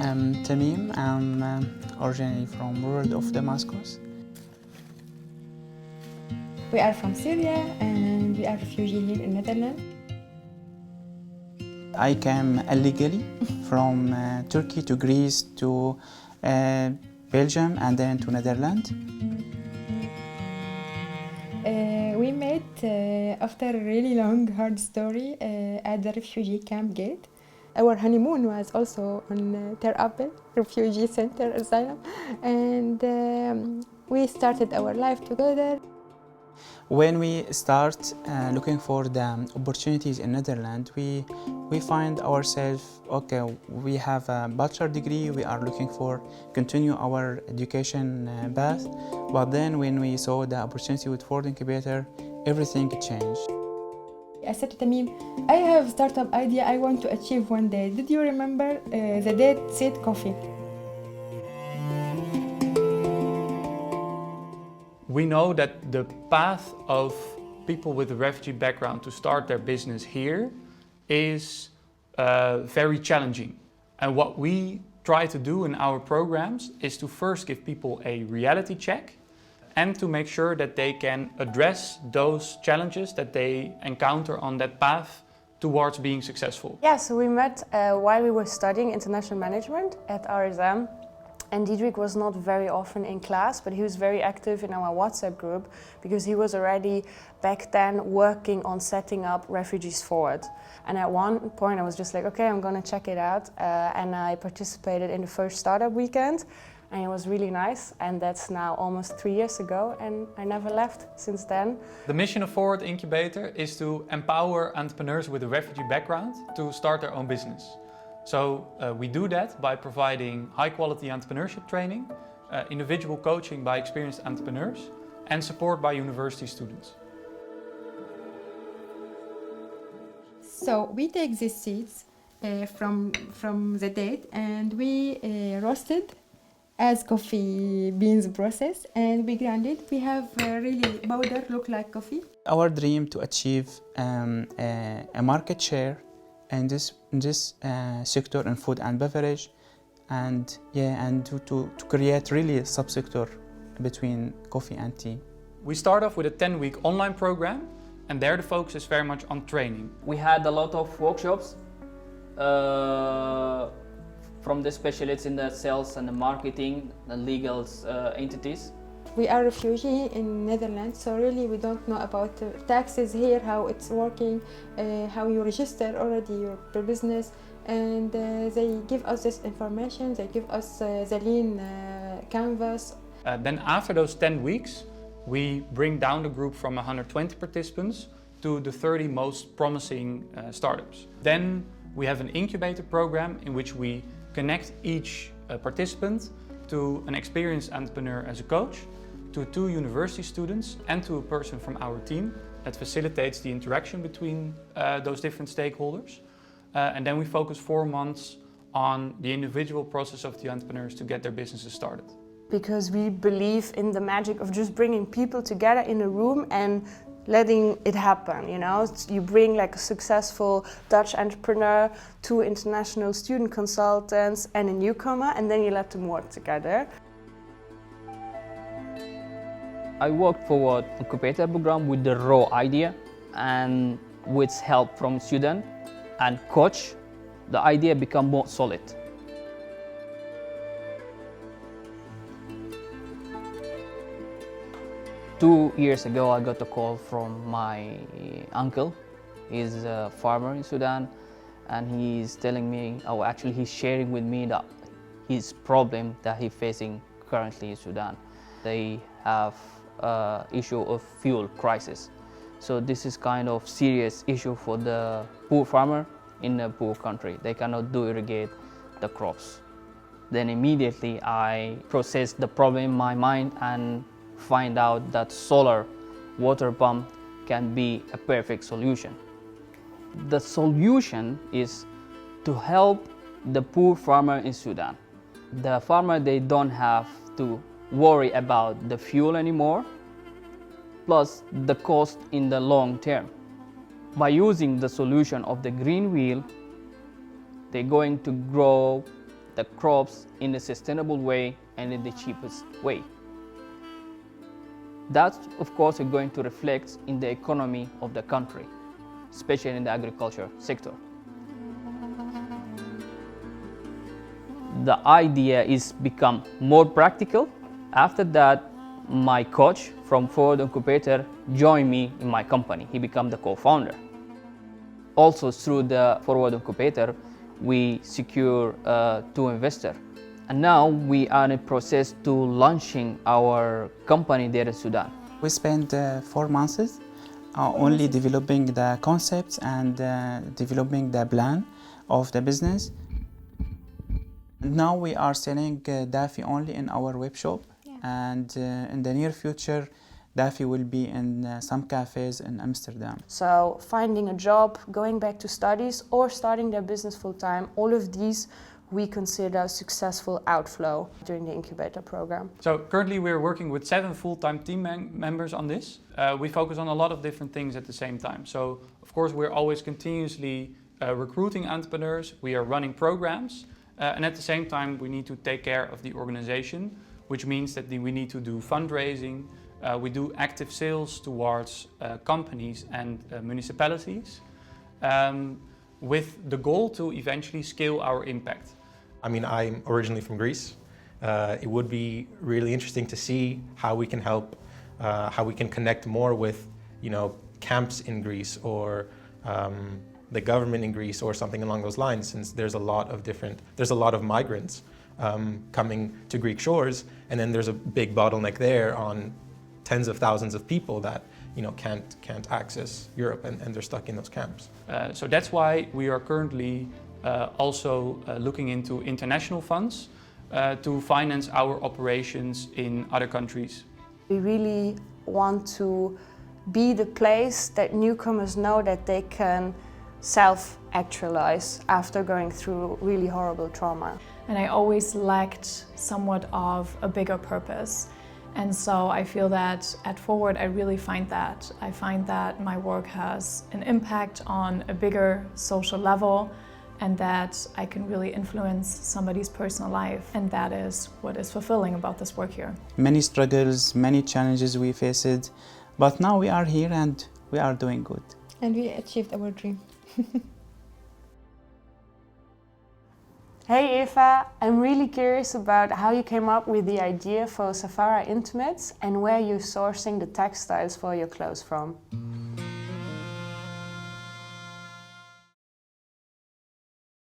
I'm Tamim. I'm originally from world of Damascus. We are from Syria and we are refugees here in Netherlands. I came illegally from Turkey to Greece to Belgium and then to Netherlands. We met after a really long, hard story at the refugee camp gate. Our honeymoon was also on Ter Apel Refugee Center Asylum, and we started our life together. When we start looking for the opportunities in Netherlands, we find ourselves, okay, we have a bachelor degree, we are looking for continue our education path, but then when we saw the opportunity with Ford Incubator, everything changed. I said to Tamim, I have a startup idea I want to achieve one day. Did you remember the date said coffee? We know that the path of people with a refugee background to start their business here is very challenging. And what we try to do in our programs is to first give people a reality check and to make sure that they can address those challenges that they encounter on that path towards being successful. Yeah, so we met while we were studying international management at RSM. And Diederik was not very often in class, but he was very active in our WhatsApp group because he was already back then working on setting up Refugees Forward. And at one point I was just like, okay, I'm gonna check it out. And I participated in the first startup weekend and it was really nice. And that's now almost 3 years ago and I never left since then. The mission of Forward Incubator is to empower entrepreneurs with a refugee background to start their own business. So we do that by providing high-quality entrepreneurship training, individual coaching by experienced entrepreneurs, and support by university students. So we take these seeds from the date and we roasted as coffee beans process and we ground it. We have really powder look like coffee. Our dream to achieve a market share in this sector in food and beverage, and to create really a subsector between coffee and tea. We start off with a 10-week online program, and there the focus is very much on training. We had a lot of workshops from the specialists in the sales and the marketing, the legal entities. We are refugees in Netherlands, so really we don't know about taxes here, how it's working, how you register already your business, and they give us this information, they give us the lean canvas. Then after those 10 weeks, we bring down the group from 120 participants to the 30 most promising startups. Then we have an incubator program in which we connect each participant to an experienced entrepreneur as a coach, to 2 university students and to a person from our team that facilitates the interaction between those different stakeholders. And then we focus 4 months on the individual process of the entrepreneurs to get their businesses started. Because we believe in the magic of just bringing people together in a room and letting it happen, you know. You bring like a successful Dutch entrepreneur, 2 international student consultants and a newcomer, and then you let them work together. I worked for an incubator program with the raw idea, and with help from student and coach, the idea become more solid. Two years ago, I got a call from my uncle. He's a farmer in Sudan, and he's telling me, oh, actually he's sharing with me that his problem that he's facing currently in Sudan. They have issue of fuel crisis. So this is kind of serious issue for the poor farmer in a poor country. They cannot do irrigate the crops. Then immediately I processed the problem in my mind and find out that solar water pump can be a perfect solution. The solution is to help the poor farmer in Sudan. The farmer, they don't have to worry about the fuel anymore, plus the cost in the long term. By using the solution of the green wheel, they're going to grow the crops in a sustainable way and in the cheapest way. That, of course, is going to reflect in the economy of the country, especially in the agriculture sector. The idea is become more practical. After that, my coach from Forward Incubator joined me in my company. He became the co-founder. Also, through the Forward Incubator, we secure 2 investors. And now we are in a process to launching our company there in Sudan. We spent 4 months only developing the concepts and developing the plan of the business. Now we are selling Daffy only in our web shop, and in the near future Daffy will be in some cafes in Amsterdam. So finding a job, going back to studies, or starting their business full-time, all of these we consider successful outflow during the incubator program. So currently we're working with 7 full-time team members on this. We focus on a lot of different things at the same time. So of course we're always continuously recruiting entrepreneurs, we are running programs, and at the same time we need to take care of the organization, which means that we need to do fundraising, we do active sales towards companies and municipalities, with the goal to eventually scale our impact. I mean, I'm originally from Greece. It would be really interesting to see how we can help, how we can connect more with, camps in Greece or the government in Greece or something along those lines, since there's a lot of migrants coming to Greek shores, and then there's a big bottleneck there on tens of thousands of people that can't access Europe, and they're stuck in those camps. So that's why we are currently also looking into international funds to finance our operations in other countries. We really want to be the place that newcomers know that they can self-actualize after going through really horrible trauma. And I always lacked somewhat of a bigger purpose. And so I feel that at Forward I really find that. I find that my work has an impact on a bigger social level, and that I can really influence somebody's personal life. And that is what is fulfilling about this work here. Many struggles, many challenges we faced, but now we are here and we are doing good. And we achieved our dream. Hey Eva, I'm really curious about how you came up with the idea for Safara Intimates and where you're sourcing the textiles for your clothes from.